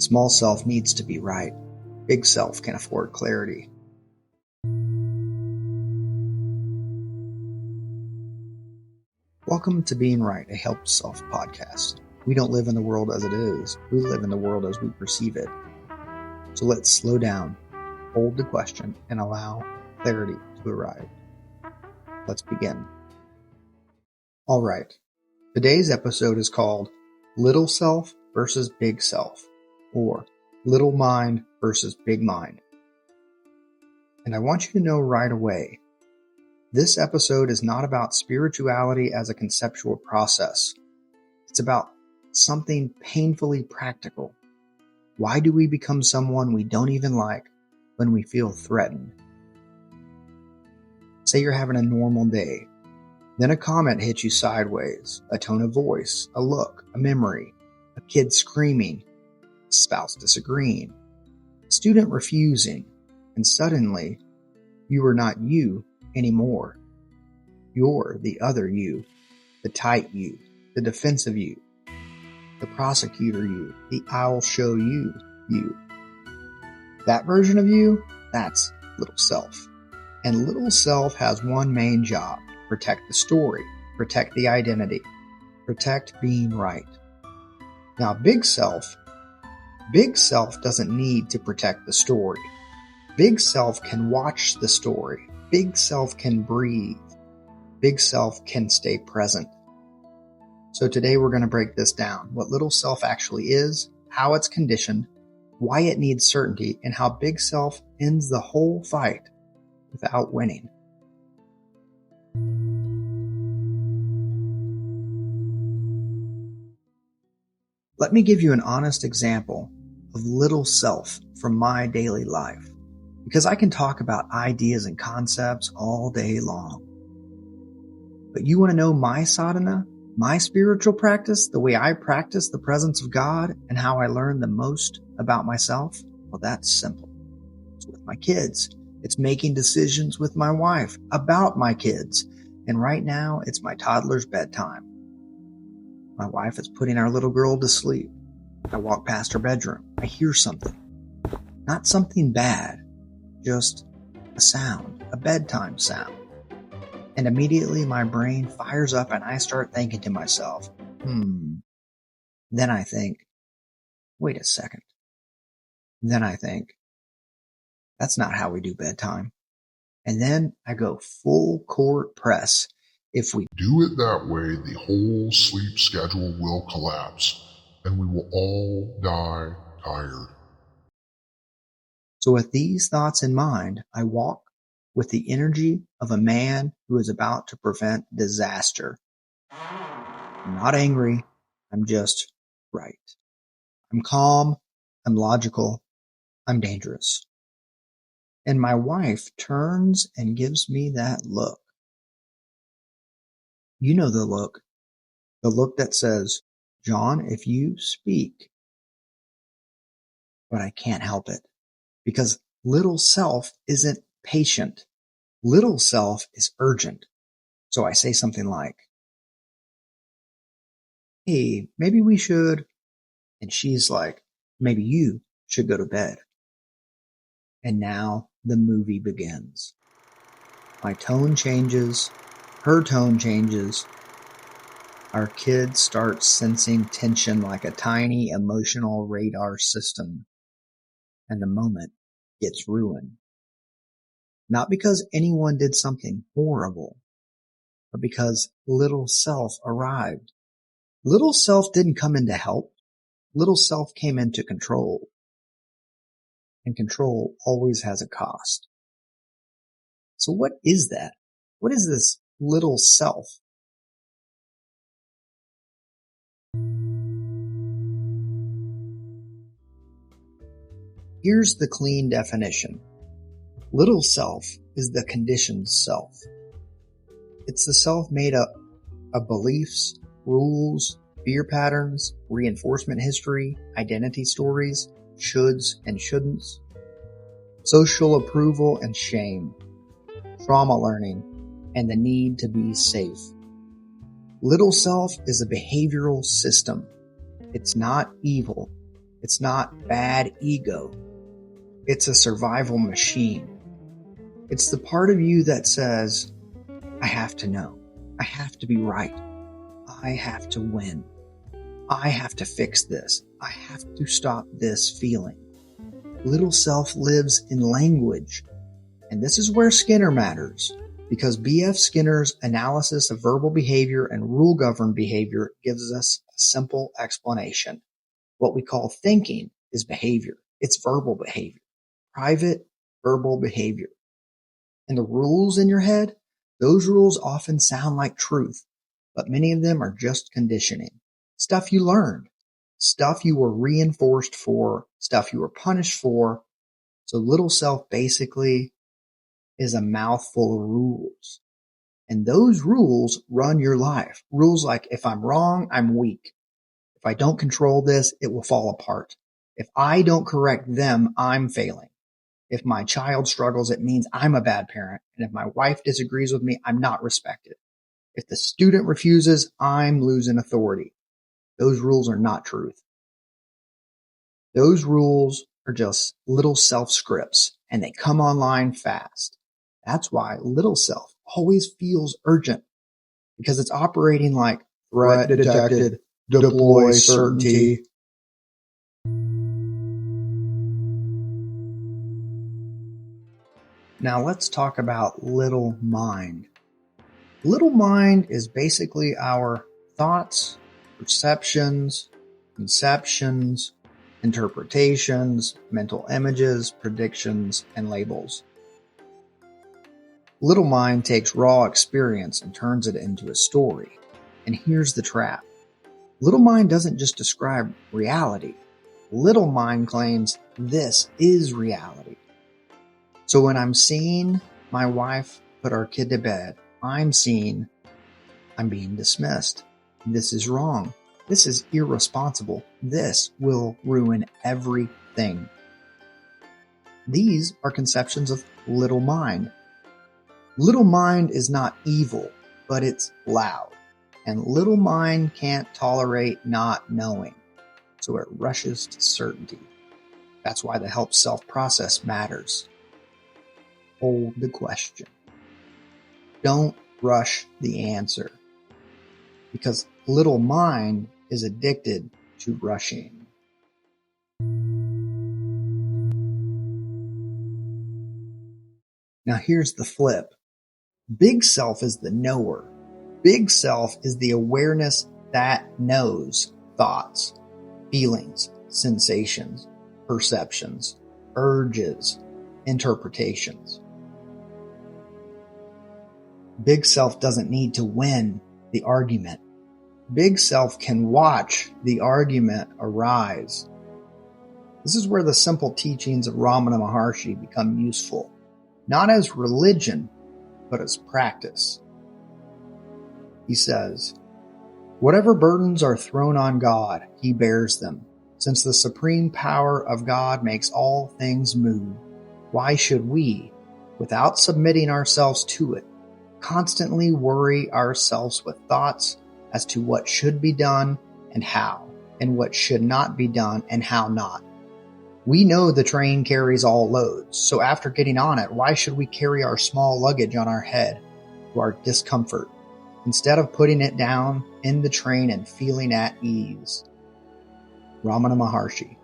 Small self needs to be right. Big self can afford clarity. Welcome to Being Right, a Help Self podcast. We don't live in the world as it is. We live in the world as we perceive it. So let's slow down, hold the question, and allow clarity to arrive. Let's begin. All right. Today's episode is called Little Self versus Big Self, or Little Mind versus Big Mind. And I want you to know right away, this episode is not about spirituality as a conceptual process. It's about something painfully practical. Why do we become someone we don't even like when we feel threatened? Say you're having a normal day. Then a comment hits you sideways, a tone of voice, a look, a memory, a kid screaming, a spouse disagreeing, a student refusing, and suddenly you are not you anymore. You're the other you, the tight you, the defensive you, the prosecutor you, the I'll show you you. That version of you, that's little self. And little self has one main job: protect the story, protect the identity, protect being right. Now big self doesn't need to protect the story. Big self can watch the story. Big self can breathe. Big self can stay present. So today we're going to break this down. What little self actually is, how it's conditioned, why it needs certainty, and how big self ends the whole fight without winning. Let me give you an honest example of little self from my daily life, because I can talk about ideas and concepts all day long. But you want to know my sadhana, my spiritual practice, the way I practice the presence of God, and how I learn the most about myself? Well, that's simple. It's with my kids. It's making decisions with my wife about my kids. And right now, it's my toddler's bedtime. My wife is putting our little girl to sleep. I walk past her bedroom. I hear something. Not something bad, just a sound, a bedtime sound. And immediately my brain fires up and I start thinking to myself, Then I think, wait a second. Then I think, that's not how we do bedtime. And then I go full court press. If we do it that way, the whole sleep schedule will collapse and we will all die tired. So with these thoughts in mind, I walk with the energy of a man who is about to prevent disaster. I'm not angry. I'm just right. I'm calm. I'm logical. I'm dangerous. And my wife turns and gives me that look. You know the look that says, John, if you speak. But I can't help it, because little self isn't patient. Little self is urgent. So I say something like, hey, maybe we should. And she's like, maybe you should go to bed. And now the movie begins. My tone changes. Her tone changes. Our kids start sensing tension like a tiny emotional radar system. And the moment gets ruined. Not because anyone did something horrible, but because little self arrived. Little self didn't come in to help. Little self came in to control. And control always has a cost. So what is that? What is this little self? Here's the clean definition. Little self is the conditioned self. It's the self made up of beliefs, rules, fear patterns, reinforcement history, identity stories, shoulds and shouldn'ts, social approval and shame, trauma learning, and the need to be safe. Little self is a behavioral system. It's not evil. It's not bad ego. It's a survival machine. It's the part of you that says, I have to know. I have to be right. I have to win. I have to fix this. I have to stop this feeling. Little self lives in language. And this is where Skinner matters, because B.F. Skinner's analysis of verbal behavior and rule-governed behavior gives us a simple explanation. What we call thinking is behavior. It's verbal behavior, private verbal behavior. And the rules in your head, those rules often sound like truth, but many of them are just conditioning. Stuff you learned, stuff you were reinforced for, stuff you were punished for. So little self basically is a mouthful of rules. And those rules run your life. Rules like, if I'm wrong, I'm weak. If I don't control this, it will fall apart. If I don't correct them, I'm failing. If my child struggles, it means I'm a bad parent. And if my wife disagrees with me, I'm not respected. If the student refuses, I'm losing authority. Those rules are not truth. Those rules are just little self scripts, and they come online fast. That's why little self always feels urgent, because it's operating like threat detected, deploy certainty. Now let's talk about little mind. Little mind is basically our thoughts, perceptions, conceptions, interpretations, mental images, predictions, and labels. Little mind takes raw experience and turns it into a story. And here's the trap. Little mind doesn't just describe reality. Little mind claims this is reality. So when I'm seeing my wife put our kid to bed, I'm seeing I'm being dismissed. This is wrong. This is irresponsible. This will ruin everything. These are conceptions of little mind. Little mind is not evil, but it's loud. And little mind can't tolerate not knowing, so it rushes to certainty. That's why the help self-process matters. Hold the question. Don't rush the answer, because little mind is addicted to rushing. Now here's the flip. Big self is the knower. Big self is the awareness that knows thoughts, feelings, sensations, perceptions, urges, interpretations. Big self doesn't need to win the argument. Big self can watch the argument arise. This is where the simple teachings of Ramana Maharshi become useful, not as religion, but as practice. He says, whatever burdens are thrown on God, he bears them. Since the supreme power of God makes all things move, why should we, without submitting ourselves to it, constantly worry ourselves with thoughts as to what should be done and how, and what should not be done and how not? We know the train carries all loads, so after getting on it, why should we carry our small luggage on our head to our discomfort, instead of putting it down in the train and feeling at ease? Ramana Maharshi,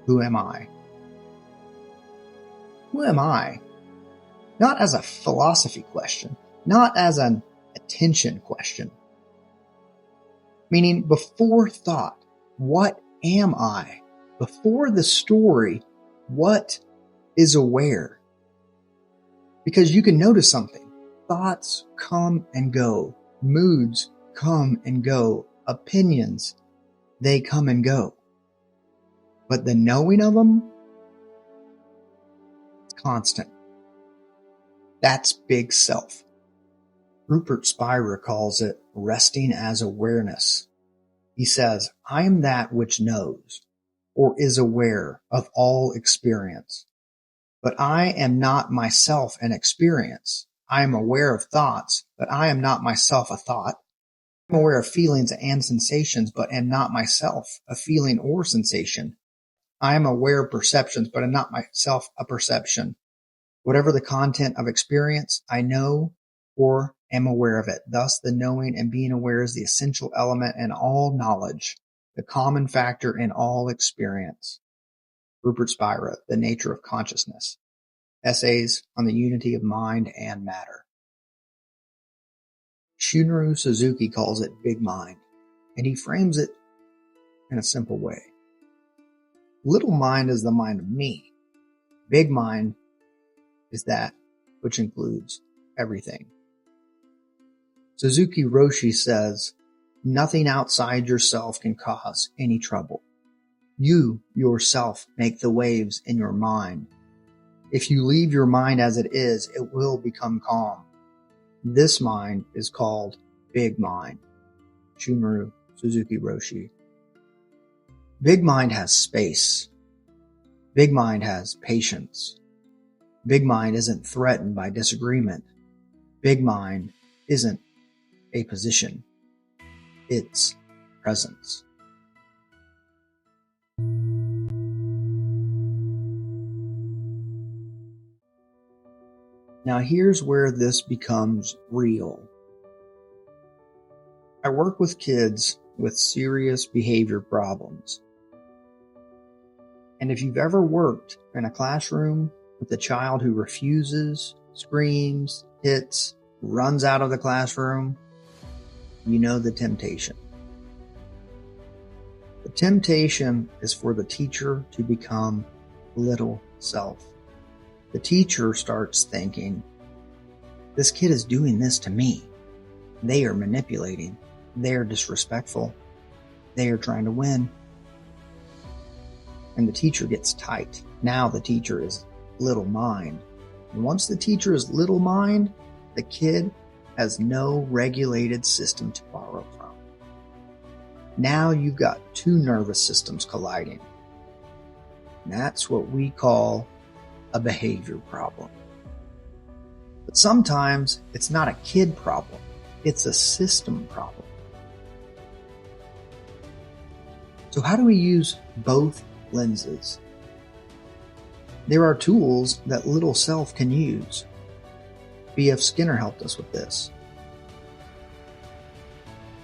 who am I? Who am I? Not as a philosophy question, not as an attention question. Meaning, before thought, what am I? Before the story, what is aware? Because you can notice something. Thoughts come and go. Moods come and go. Opinions, they come and go. But the knowing of them, it's constant. That's big self. Rupert Spira calls it resting as awareness. He says, I am that which knows, or is aware of all experience. But I am not myself an experience. I am aware of thoughts, but I am not myself a thought. I'm aware of feelings and sensations, but am not myself a feeling or sensation. I am aware of perceptions, but I'm not myself a perception. Whatever the content of experience, I know or am aware of it. Thus, the knowing and being aware is the essential element in all knowledge, the common factor in all experience. Rupert Spira, The Nature of Consciousness. Essays on the Unity of Mind and Matter. Shunryu Suzuki calls it big mind, and he frames it in a simple way. Little mind is the mind of me. Big mind is that which includes everything. Suzuki Roshi says, nothing outside yourself can cause any trouble. You yourself make the waves in your mind. If you leave your mind as it is, it will become calm. This mind is called big mind. Shunryu Suzuki Roshi. Big mind has space. Big mind has patience. Big mind isn't threatened by disagreement. Big mind isn't a position. It's presence. Now here's where this becomes real. I work with kids with serious behavior problems. And if you've ever worked in a classroom with a child who refuses, screams, hits, runs out of the classroom, you know the temptation. The temptation is for the teacher to become little self. The teacher starts thinking, this kid is doing this to me. They are manipulating. They are disrespectful. They are trying to win. And the teacher gets tight. Now the teacher is little mind. And once the teacher is little mind, the kid has no regulated system to borrow from. Now you've got two nervous systems colliding. And that's what we call a behavior problem. But sometimes it's not a kid problem. It's a system problem. So how do we use both lenses? There are tools that little self can use. B.F. Skinner helped us with this.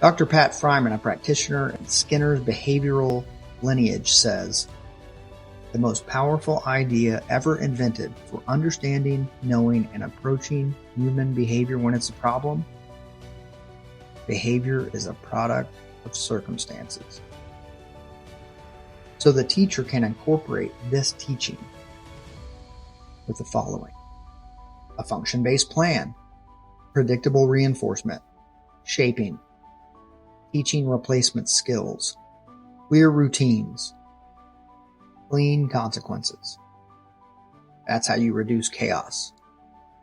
Dr. Pat Fryman, a practitioner in Skinner's behavioral lineage, says, the most powerful idea ever invented for understanding, knowing, and approaching human behavior when it's a problem. Behavior is a product of circumstances. So the teacher can incorporate this teaching with the following: a function-based plan, predictable reinforcement, shaping, teaching replacement skills, clear routines, clean consequences. That's how you reduce chaos.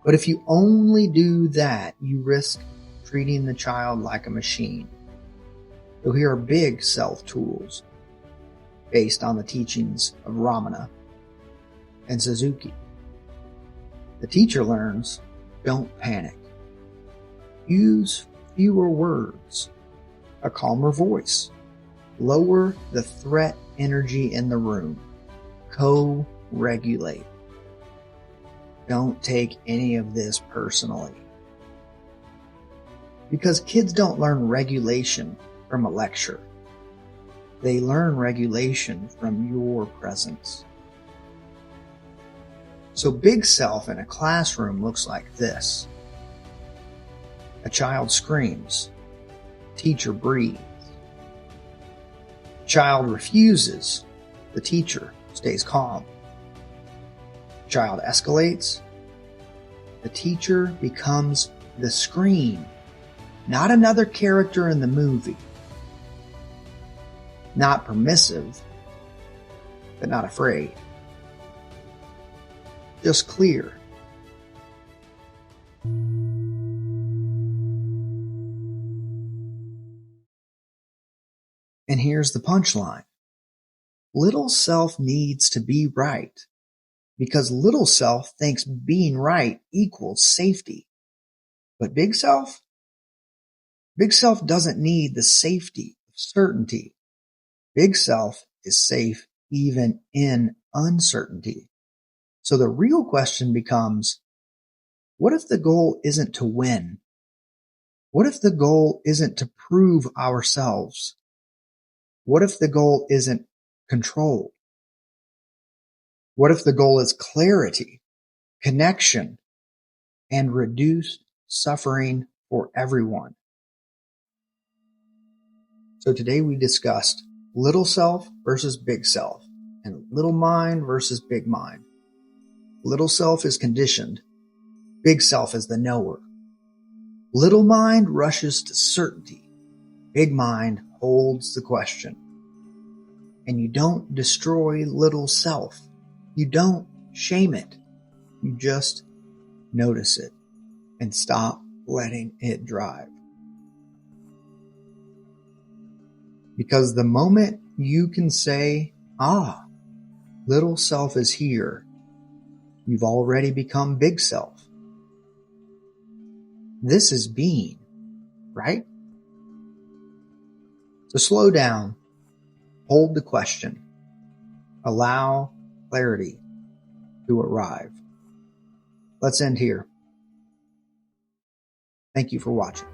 But if you only do that, you risk treating the child like a machine. So here are big self tools based on the teachings of Ramana and Suzuki. The teacher learns, don't panic. Use fewer words, a calmer voice. Lower the threat energy in the room. Co-regulate. Don't take any of this personally. Because kids don't learn regulation from a lecture. They learn regulation from your presence. So big self in a classroom looks like this. A child screams. Teacher breathes. Child refuses. The teacher stays calm. Child escalates. The teacher becomes the screen, not another character in the movie. Not permissive, but not afraid. Just clear. And here's the punchline. Little self needs to be right because little self thinks being right equals safety. But big self doesn't need the safety of certainty. Big self is safe even in uncertainty. So the real question becomes, what if the goal isn't to win? What if the goal isn't to prove ourselves? What if the goal isn't control? What if the goal is clarity, connection, and reduced suffering for everyone? So today we discussed little self versus big self, and little mind versus big mind. Little self is conditioned. Big self is the knower. Little mind rushes to certainty. Big mind holds the question. And you don't destroy little self. You don't shame it. You just notice it and stop letting it drive. Because the moment you can say, little self is here, you've already become big self. This is being, right? So slow down, hold the question, allow clarity to arrive. Let's end here. Thank you for watching.